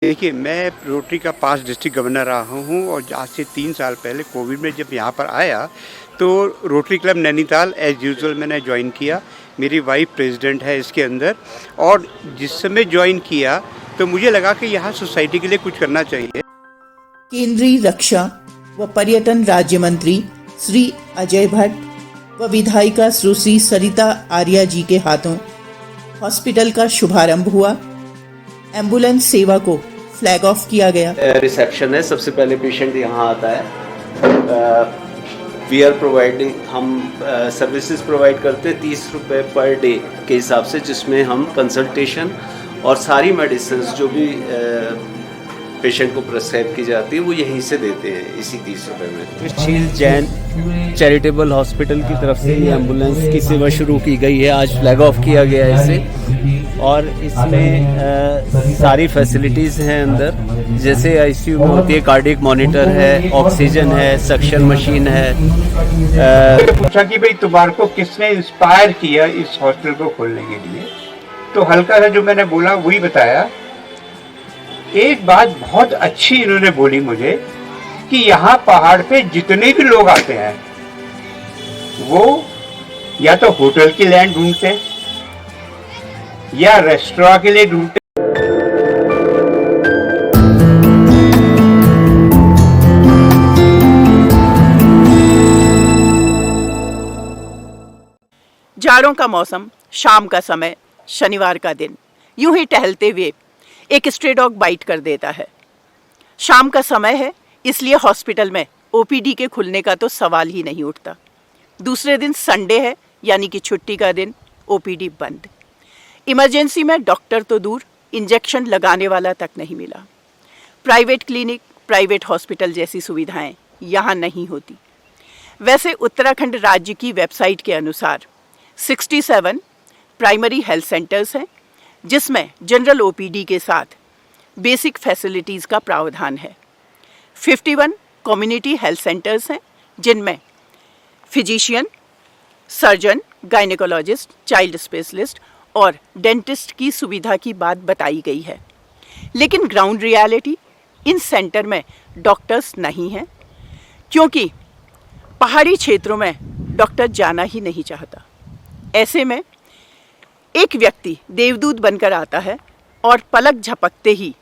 देखिए, मैं रोटरी का पास्ट डिस्ट्रिक्ट गवर्नर रहा हूँ और आज से 3 साल पहले कोविड में जब यहाँ पर आया, तो Rotary Club Nainital as usual मैंने जॉइन किया। मेरी वाइफ़ प्रेसिडेंट है इसके अंदर और जिस समय जॉइन किया, तो मुझे लगा कि यहाँ सोसाइटी के लिए कुछ करना चाहिए। केंद्रीय रक्षा व पर्यटन राज्य मंत्री श्री अजय भट्ट व विधायिका सुश्री सरिता आर्या जी के हाथों हॉस्पिटल का शुभारंभ हुआ। एम्बुलेंस सेवा को फ्लैग ऑफ किया गया। रिसेप्शन है, सबसे पहले पेशेंट यहाँ आता है। वी आर प्रोवाइडिंग, हम सर्विसेज प्रोवाइड करते हैं 30 रुपये पर डे के हिसाब से, जिसमें हम कंसल्टेशन और सारी मेडिसिन जो भी पेशेंट को प्रिस्क्राइब की जाती है वो यहीं से देते हैं इसी 30 रुपये में। शील जैन चैरिटेबल हॉस्पिटल की तरफ से ये एम्बुलेंस की सेवा शुरू की गई है। आज फ्लैग ऑफ किया गया है इसे और इसमें सारी फैसिलिटीज़ हैं अंदर, जैसे आईसीयू में होती है, कार्डियक मॉनिटर है, ऑक्सीजन है, सक्शन मशीन है। पूछा कि भाई तुम्हारे को किसने इंस्पायर किया इस हॉस्पिटल को खोलने के लिए, तो हल्का सा जो मैंने बोला वही बताया। एक बात बहुत अच्छी इन्होंने बोली मुझे कि यहाँ पहाड़ पे जितने भी लोग आते हैं वो या तो होटल की लैंड ढूंढते या रेस्टोरेंट के लिए ढूंढते। जाड़ों का मौसम, शाम का समय, शनिवार का दिन, यूं ही टहलते हुए एक स्ट्रे डॉग बाइट कर देता है। शाम का समय है, इसलिए हॉस्पिटल में ओपीडी के खुलने का तो सवाल ही नहीं उठता। दूसरे दिन संडे है, यानी कि छुट्टी का दिन, ओपीडी बंद। इमरजेंसी में डॉक्टर तो दूर, इंजेक्शन लगाने वाला तक नहीं मिला। प्राइवेट क्लिनिक, प्राइवेट हॉस्पिटल जैसी सुविधाएं यहाँ नहीं होती। वैसे उत्तराखंड राज्य की वेबसाइट के अनुसार 67 प्राइमरी हेल्थ सेंटर्स हैं, जिसमें जनरल ओपीडी के साथ बेसिक फैसिलिटीज़ का प्रावधान है। 51 कम्युनिटी हेल्थ सेंटर्स हैं, जिनमें physician, surgeon, gynaecologist, child specialist और डेंटिस्ट की सुविधा की बात बताई गई है। लेकिन ग्राउंड रियलिटी, इन सेंटर में डॉक्टर्स नहीं हैं, क्योंकि पहाड़ी क्षेत्रों में डॉक्टर जाना ही नहीं चाहता। ऐसे में एक व्यक्ति देवदूत बनकर आता है और पलक झपकते ही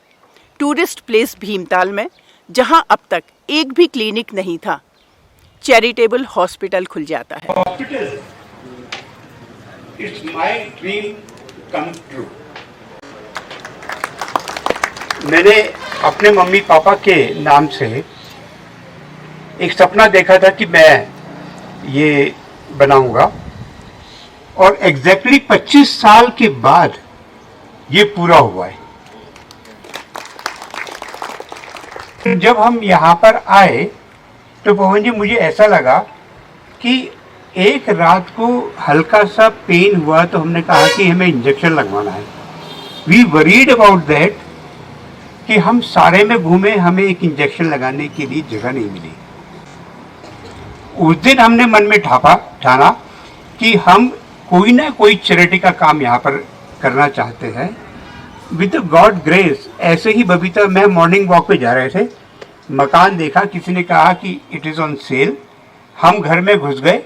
टूरिस्ट प्लेस भीमताल में, जहां अब तक एक भी क्लिनिक नहीं था, चैरिटेबल हॉस्पिटल खुल जाता है। Hospital, it's my dream come true. मैंने अपने मम्मी पापा के नाम से एक सपना देखा था कि मैं ये बनाऊंगा और एग्जैक्टली 25 साल के बाद ये पूरा हुआ है। जब हम यहाँ पर आए तो पवन जी, मुझे ऐसा लगा कि एक रात को हल्का सा पेन हुआ तो हमने कहा कि हमें इंजेक्शन लगवाना है। वी वरीड अबाउट दैट कि हम सारे में घूमे, हमें एक इंजेक्शन लगाने के लिए जगह नहीं मिली। उस दिन हमने मन में ठाना कि हम कोई ना कोई चैरिटी का काम यहाँ पर करना चाहते हैं। विद गॉड ग्रेस, ऐसे ही बबीता मैं मॉर्निंग वॉक पे जा रहे थे, मकान देखा, किसी ने कहा कि इट इज़ ऑन सेल। हम घर में घुस गए,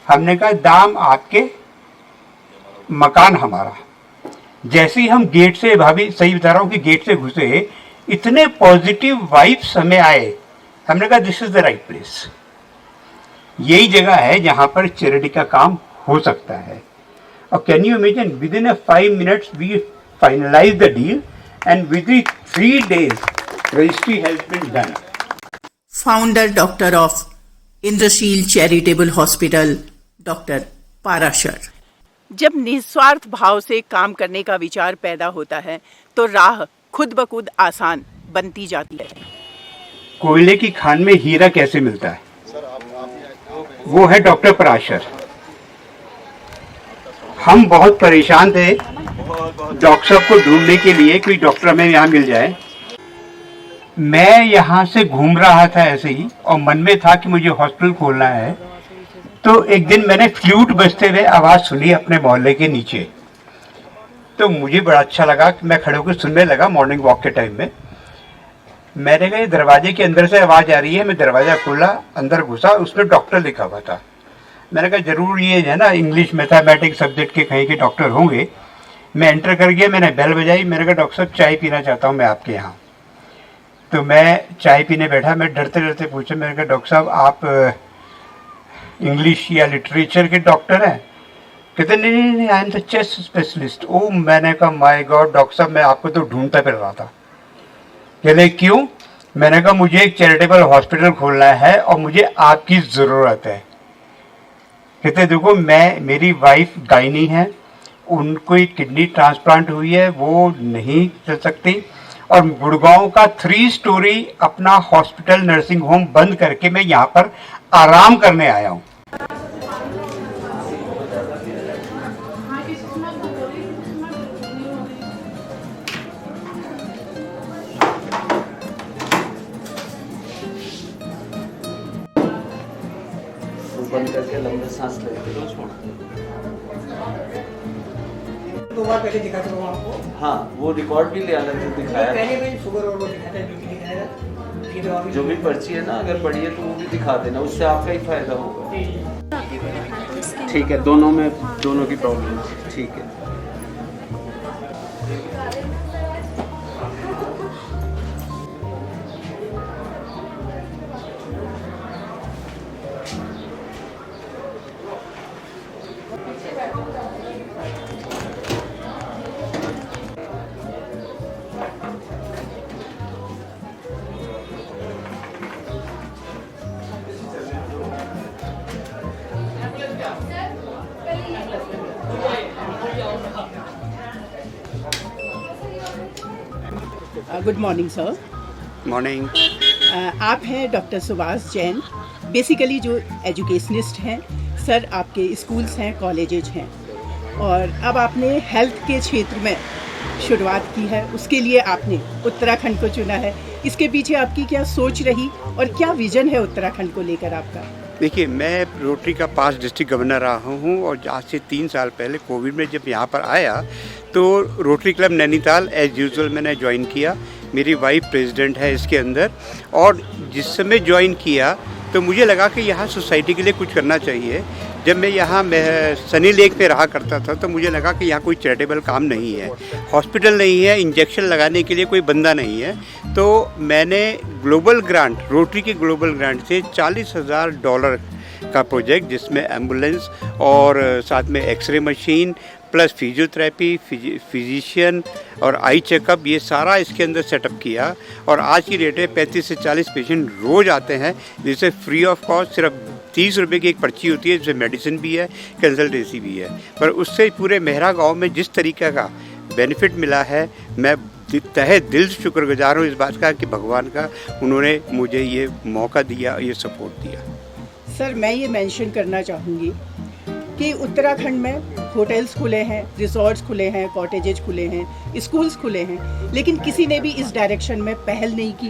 हमने कहा दाम आपके, मकान हमारा। जैसे ही हम गेट से, भाभी सही बता रहा हूँ कि गेट से घुसे, इतने पॉजिटिव वाइब्स हमें आए, हमने कहा this is the right place. यही जगह है जहाँ पर चैरिटी का काम हो सकता है। और can you imagine, within 5 minutes we finalise the deal and within 3 days registry has been done. Founder doctor of Indrasheel charitable hospital, doctor Parashar. जब निस्वार्थ भाव से काम करने का विचार पैदा होता है तो राह खुद ब खुद आसान बनती जाती है। कोयले की खान में हीरा कैसे मिलता है, वो है डॉक्टर पराशर। हम बहुत परेशान थे डॉक्टर साहब को ढूंढने के लिए, कोई डॉक्टर हमें यहाँ मिल जाए। मैं यहाँ से घूम रहा था ऐसे ही और मन में था कि मुझे हॉस्पिटल खोलना है। तो एक दिन मैंने फ्लूट बजते हुए आवाज़ सुनी अपने मोहल्ले के नीचे। तो मुझे बड़ा अच्छा लगा कि मैं खड़े होकर सुनने लगा मॉर्निंग वॉक के टाइम में। मैंने कहा दरवाजे के अंदर से आवाज़ आ रही है। मैं दरवाज़ा खोला, अंदर घुसा, उसमें डॉक्टर लिखा हुआ था। मैंने कहा जरूर ये है ना इंग्लिश मैथमेटिक्स सब्जेक्ट के कहीं के डॉक्टर होंगे। मैं एंटर कर गया, मैंने बेल बजाई, मैंने कहा डॉक्टर साहब चाय पीना चाहता हूँ मैं आपके यहाँ। तो मैं चाय पीने बैठा, मैं डरते डरते पूछा, मैंने कहा डॉक्टर साहब आप इंग्लिश या लिटरेचर के डॉक्टर हैं? कहते नहीं नहीं नहीं, I am the chest specialist. Oh, मैंने कहा माय गॉड डॉक्टर साहब मैं आपको तो ढूंढता फिर रहा था। कहते क्यों? मैंने कहा मुझे एक चैरिटेबल हॉस्पिटल खोलना है और मुझे आपकी ज़रूरत है। कहते देखो मेरी वाइफ गायनी है, उनको एक किडनी ट्रांसप्लांट हुई है, वो नहीं चल सकती, और गुड़गांव का 3 स्टोरी अपना हॉस्पिटल नर्सिंग होम बंद करके मैं यहाँ पर आराम करने आया हूँ। बंद करके लंबे सांस लेते हो, छोड़। 2 बार पहले दिखा था आपको। हाँ, वो रिकॉर्ड भी ले आना जो दिखाया। पहले भी शुगर और वो दिखाता है, बीपी दिखाया था। जो भी पर्ची है ना अगर पड़ी है तो वो भी दिखा देना, उससे आपका ही फायदा होगा। ठीक है, दोनों की प्रॉब्लम ठीक है। Good morning sir. मॉर्निंग। आप हैं डॉक्टर सुभाष जैन, बेसिकली जो एजुकेशनिस्ट हैं। सर आपके स्कूल्स हैं, कॉलेजेज हैं, और अब आपने हेल्थ के क्षेत्र में शुरुआत की है, उसके लिए आपने उत्तराखंड को चुना है। इसके पीछे आपकी क्या सोच रही और क्या विजन है उत्तराखंड को लेकर आपका? देखिए, मैं रोटरी का पास्ट डिस्ट्रिक्ट गवर्नर रहा हूँ, और आज से 3 साल पहले कोविड में जब यहाँ पर आया तो Rotary Club Nainital as usual मैंने ज्वाइन किया। मेरी वाइफ प्रेसिडेंट है इसके अंदर, और जिस समय ज्वाइन किया तो मुझे लगा कि यहाँ सोसाइटी के लिए कुछ करना चाहिए। जब मैं यहाँ सनी लेक पे रहा करता था तो मुझे लगा कि यहाँ कोई चैरिटेबल काम नहीं है, हॉस्पिटल नहीं है, इंजेक्शन लगाने के लिए कोई बंदा नहीं है। तो मैंने ग्लोबल ग्रांट, रोटरी के ग्लोबल ग्रांट से $40,000 का प्रोजेक्ट, जिसमें एम्बुलेंस और साथ में x ray machine plus physiotherapy, physician और आई चेकअप, ये सारा इसके अंदर सेटअप किया। और आज की डेट में 35 से 40 पेशेंट रोज़ आते हैं, जिससे फ्री ऑफ कॉस्ट सिर्फ 30 रुपये की एक पर्ची होती है, जिसमें मेडिसिन भी है, कंसल्टेंसी भी है। पर उससे पूरे मेहरा गांव में जिस तरीके का बेनिफिट मिला है, मैं तहे दिल से शुक्रगुजार हूँ इस बात का कि भगवान का, उन्होंने मुझे ये मौका दिया, ये सपोर्ट दिया। सर मैं ये मेंशन करना चाहूँगी कि उत्तराखंड में होटल्स खुले हैं, रिसोर्ट्स खुले हैं, कॉटेजेज खुले हैं, स्कूल्स खुले हैं, लेकिन किसी ने भी इस डायरेक्शन में पहल नहीं की।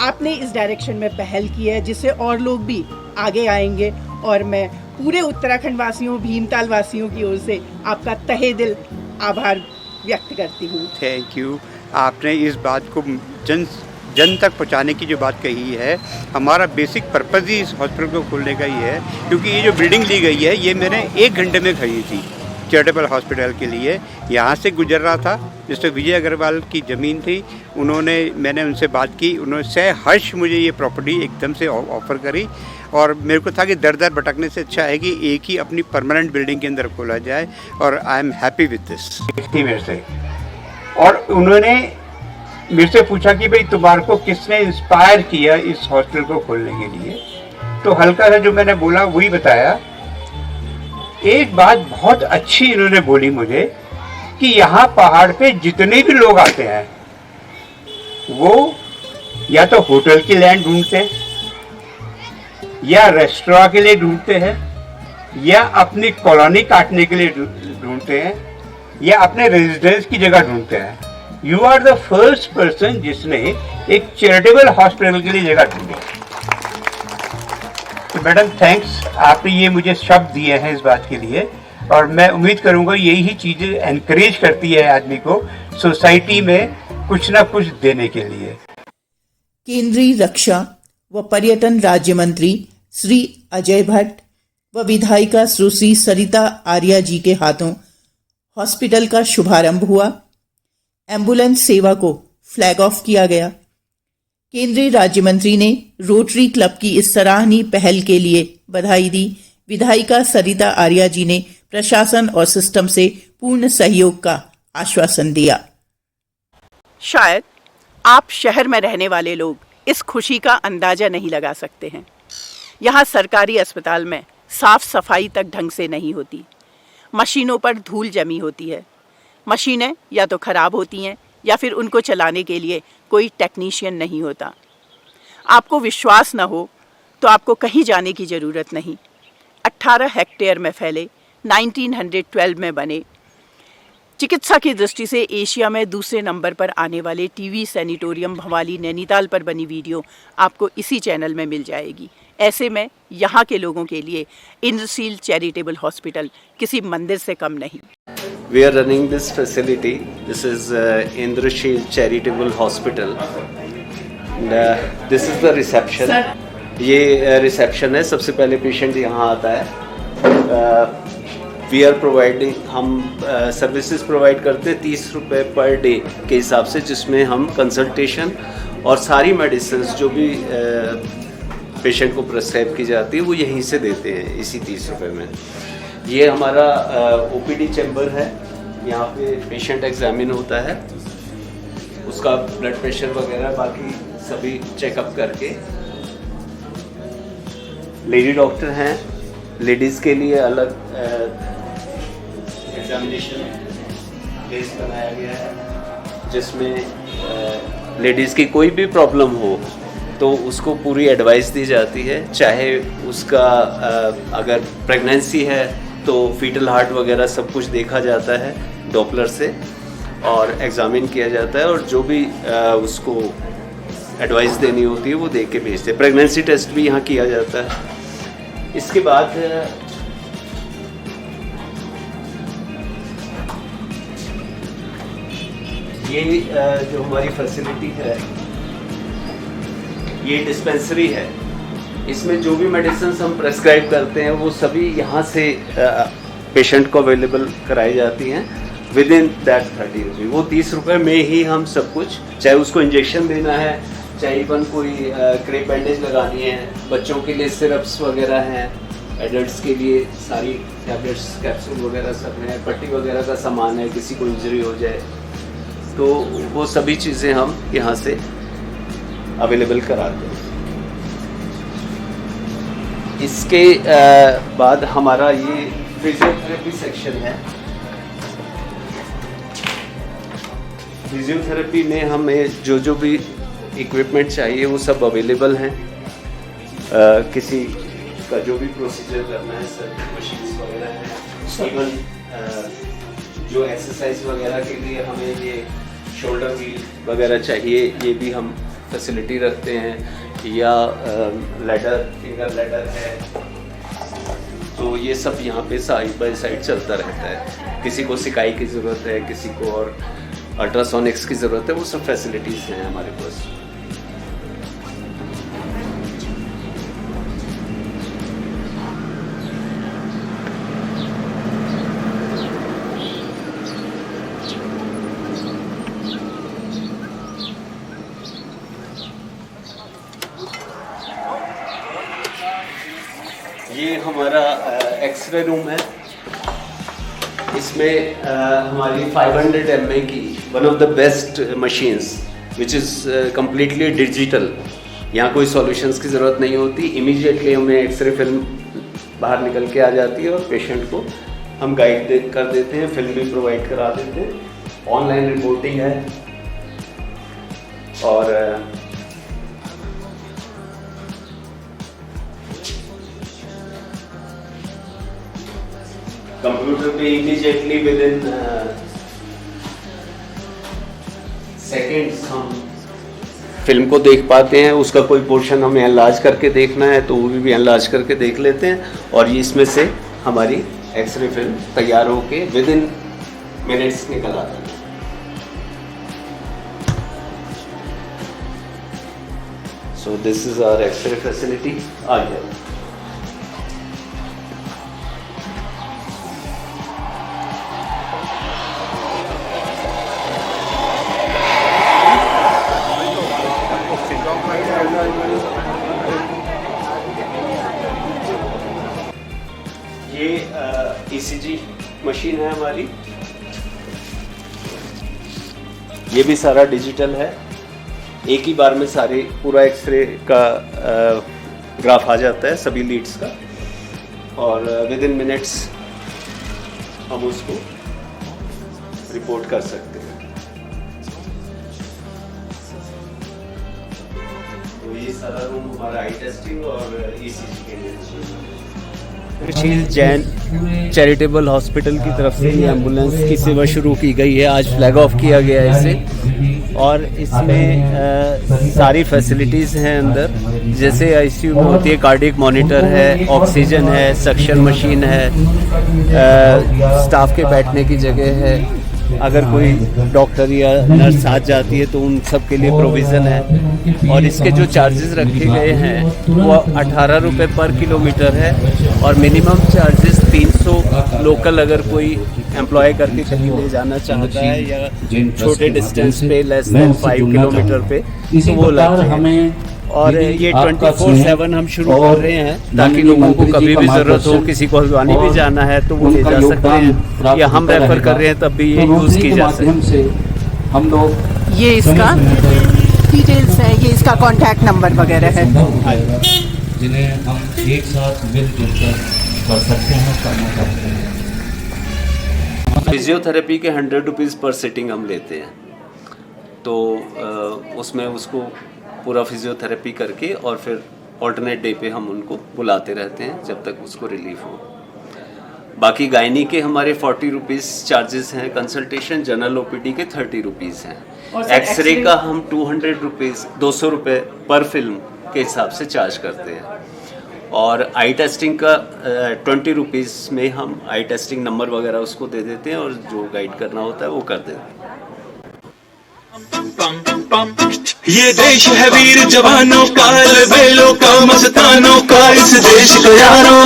आपने इस डायरेक्शन में पहल की है, जिससे और लोग भी आगे आएंगे, और मैं पूरे उत्तराखंड वासियों, भीमताल वासियों की ओर से आपका तहे दिल आभार व्यक्त करती हूँ। Thank you. आपने इस बात को जन तक पहुंचाने की जो बात कही है, हमारा बेसिक पर्पज़ ही इस हॉस्पिटल को खोलने का ही है, क्योंकि ये जो बिल्डिंग ली गई है ये मैंने 1 घंटे में खरीदी थी चैरिटेबल हॉस्पिटल के लिए। यहाँ से गुजर रहा था, जिसमें विजय अग्रवाल की ज़मीन थी, मैंने उनसे बात की, उन्होंने सहर्ष मुझे ये प्रॉपर्टी एकदम से ऑफ़र करी, और मेरे को था कि दर दर भटकने से अच्छा है कि एक ही अपनी परमानेंट बिल्डिंग के अंदर खोला जाए, और I am happy with this मेरे से। और उन्होंने मेरे से पूछा कि भाई तुम्हारे को किसने इंस्पायर किया इस हॉस्पिटल को खोलने के लिए, तो हल्का सा जो मैंने बोला वही बताया। एक बात बहुत अच्छी इन्होंने बोली मुझे कि यहाँ पहाड़ पे जितने भी लोग आते हैं वो या तो होटल की लैंड ढूंढते हैं, या रेस्टोरेंट के लिए ढूंढते हैं, या अपनी कॉलोनी काटने के लिए ढूंढते हैं, या अपने रेजिडेंस की जगह ढूंढते हैं। You are the first person जिसने एक चैरिटेबल हॉस्पिटल के लिए जगह ढूंढी। तो मैडम थैंक्स, आपने ये मुझे शब्द दिए हैं इस बात के लिए, और मैं उम्मीद करूंगा यही चीज़ें एनकरेज करती है आदमी को सोसाइटी में कुछ ना कुछ देने के लिए। केंद्रीय रक्षा व पर्यटन राज्य मंत्री श्री अजय भट्ट व विधायिका सुश्री सरिता आर्या जी के हाथों हॉस्पिटल का शुभारंभ हुआ। एम्बुलेंस सेवा को फ्लैग ऑफ किया गया। केंद्रीय राज्य मंत्री ने रोटरी क्लब की इस सराहनीय पहल के लिए बधाई दी। विधायिका सरिता आर्या जी ने प्रशासन और सिस्टम से पूर्ण सहयोग का आश्वासन दिया। शायद आप शहर में रहने वाले लोग इस खुशी का अंदाजा नहीं लगा सकते हैं। यहाँ सरकारी अस्पताल में साफ सफाई तक ढंग से नहीं होती। मशीनों पर धूल जमी होती है। मशीनें या तो खराब होती हैं या फिर उनको चलाने के लिए कोई टेक्नीशियन नहीं होता। आपको विश्वास न हो तो आपको कहीं जाने की ज़रूरत नहीं। 18 हेक्टेयर में फैले 1912 में बने चिकित्सा की दृष्टि से एशिया में दूसरे नंबर पर आने वाले टीवी सैनिटोरियम भवाली नैनीताल पर बनी वीडियो आपको इसी चैनल में मिल जाएगी। ऐसे में यहाँ के लोगों के लिए इंद्रशील चैरिटेबल हॉस्पिटल किसी मंदिर से कम नहीं। We are running this facility. This is Indrashil Charitable Hospital. And, this is the reception. ये रिसेप्शन है। सबसे पहले पेशेंट यहाँ आता है। वी आर प्रोवाइडिंग, हम सर्विसेज प्रोवाइड करते हैं 30 रुपये पर डे के हिसाब से, जिसमें हम कंसल्टेशन और सारी मेडिसिन जो भी पेशेंट को प्रिस्क्राइब की जाती है वो यहीं से देते हैं इसी 30 रुपये में। ये हमारा ओपीडी चैम्बर है। यहाँ पे पेशेंट एग्जामिन होता है, उसका ब्लड प्रेशर वगैरह बाकी सभी चेकअप करके। लेडी डॉक्टर हैं, लेडीज़ के लिए अलग एग्जामिनेशन प्लेस बनाया गया है, जिसमें लेडीज़ की कोई भी प्रॉब्लम हो तो उसको पूरी एडवाइस दी जाती है। चाहे उसका अगर प्रेगनेंसी है तो फीटल हार्ट वगैरह सब कुछ देखा जाता है डॉपलर से और एग्ज़ामिन किया जाता है, और जो भी उसको एडवाइस देनी होती है वो दे के भेजते हैं। प्रेगनेंसी टेस्ट भी यहाँ किया जाता है। इसके बाद ये जो हमारी फैसिलिटी है ये डिस्पेंसरी है। इसमें जो भी मेडिसिन हम प्रेस्क्राइब करते हैं वो सभी यहाँ से पेशेंट को अवेलेबल कराई जाती हैं विद इन दैट 30 रुपये। वो 30 रुपये में ही हम सब कुछ, चाहे उसको इंजेक्शन देना है, चाहे इवन कोई क्रेप बैंडेज लगानी है, बच्चों के लिए सिरप्स वगैरह हैं, एडल्ट्स के लिए सारी टैबलेट्स कैप्सूल वगैरह सब हैं, पट्टी वगैरह का सामान है, किसी को इंजरी हो जाए तो वो सभी चीज़ें हम यहाँ से अवेलेबल कराते हैं। इसके बाद हमारा ये फिजियोथेरेपी सेक्शन है। फिजियोथेरेपी में हमें जो भी इक्विपमेंट चाहिए वो सब अवेलेबल हैं। किसी का जो भी प्रोसीजर करना है, सर मशीन्स वगैरह हैं, इवन जो एक्सरसाइज वगैरह के लिए हमें ये शोल्डर व्हील वगैरह चाहिए, ये भी हम फैसिलिटी रखते हैं, या लैडर, फिंगर लैडर है, तो ये सब यहाँ पे साइड बाय साइड चलता रहता है। किसी को सिकाई की ज़रूरत है, किसी को और अल्ट्रासोनिक्स की ज़रूरत है, वो सब फैसिलिटीज़ हैं हमारे पास। ये हमारा एक्सरे रूम है। इसमें हमारी 500 mA की one of the best machines which is completely digital. यहाँ कोई सॉल्यूशंस की ज़रूरत नहीं होती। इमीडिएटली हमें एक्सरे फिल्म बाहर निकल के आ जाती है और पेशेंट को हम गाइड कर देते हैं, फिल्म भी प्रोवाइड करा देते हैं। ऑनलाइन रिपोर्टिंग है और कंप्यूटर पे इमीडिएटली विद इन सेकेंड्स हम फिल्म को देख पाते हैं। उसका कोई पोर्शन हमें एनलार्ज करके देखना है तो वो भी एनलार्ज करके देख लेते हैं, और ये इसमें से हमारी एक्सरे फिल्म तैयार होके विद इन मिनट्स निकल आती है। So this is our x ray facility. आ गया। ये ECG मशीन है हमारी। ये भी सारा डिजिटल है। एक ही बार में सारे पूरा एक्सरे का ग्राफ आ जाता है सभी लीड्स का, और विद इन मिनट्स हम उसको रिपोर्ट कर सकते हैं। तो ये सारा रूम हमारा आई टेस्टिंग और ECG के लिए। शील जैन चैरिटेबल हॉस्पिटल की तरफ से ये एम्बुलेंस की सेवा शुरू की गई है। आज फ्लैग ऑफ किया गया है इसे, और इसमें सारी फैसिलिटीज़ हैं अंदर, जैसे आईसीयू में होती है, कार्डियक मॉनिटर है, ऑक्सीजन है, सक्शन मशीन है, स्टाफ के बैठने की जगह है। अगर कोई डॉक्टर या नर्स साथ जाती है तो उन सब के लिए प्रोविज़न है। और इसके जो चार्जेस रखे गए हैं वो 18 रुपये पर किलोमीटर है, और मिनिमम चार्जेस 300 लोकल अगर कोई एम्प्लॉय करके कहीं ले जाना चाहता है या छोटे डिस्टेंस पे लेस देन 5 किलोमीटर पे तो वो लगता है। और ये 24/7 हम शुरू कर रहे हैं ताकि लोगों को कभी भी ज़रूरत हो, किसी को हल्द्वानी भी जाना है तो वो ले जा सकते हैं, या हम रेफर कर रहे हैं तब भी ये यूज़ की जा सकती है। हम लोग ये इसका डिटेल्स है, ये इसका कॉन्टैक्ट नंबर वगैरह है, जिन्हें हम एक साथ मिलजुल कर कर सकते हैं, करना चाहते हैं। फिजियोथेरेपी के 100 रुपीज़ पर सिटिंग हम लेते हैं, तो उसमें उसको पूरा फिजियोथेरेपी करके और फिर ऑल्टरनेट डे पे हम उनको बुलाते रहते हैं जब तक उसको रिलीफ हो। बाकी गायनी के हमारे 40 रुपीज़ चार्जेस हैं, कंसल्टेशन जनरल OPD के 30 रुपीज़ हैं। एक्सरे का हम 200 रुपीज़ 200 रुपये पर फिल्म के हिसाब से चार्ज करते हैं, और आई टेस्टिंग का 20 रुपीज़ में हम आई टेस्टिंग नंबर वगैरह उसको दे देते हैं, और जो गाइड करना होता है वो कर देते हैं। ये देश है वीर जवानों का, बेलों का, मस्तानों का, इस देश को यारों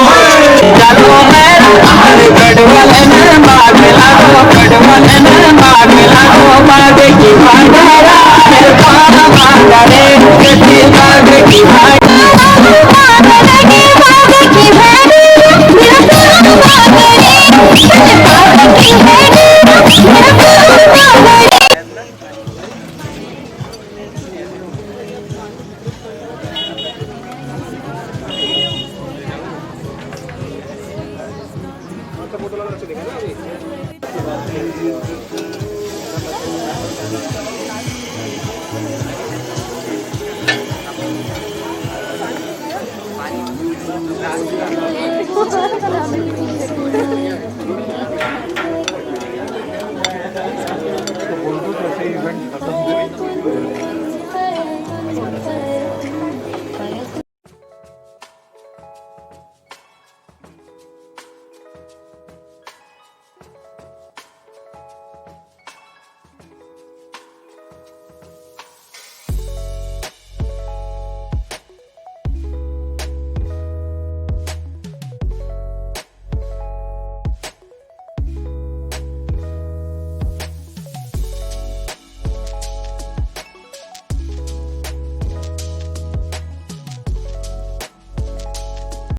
Gracias.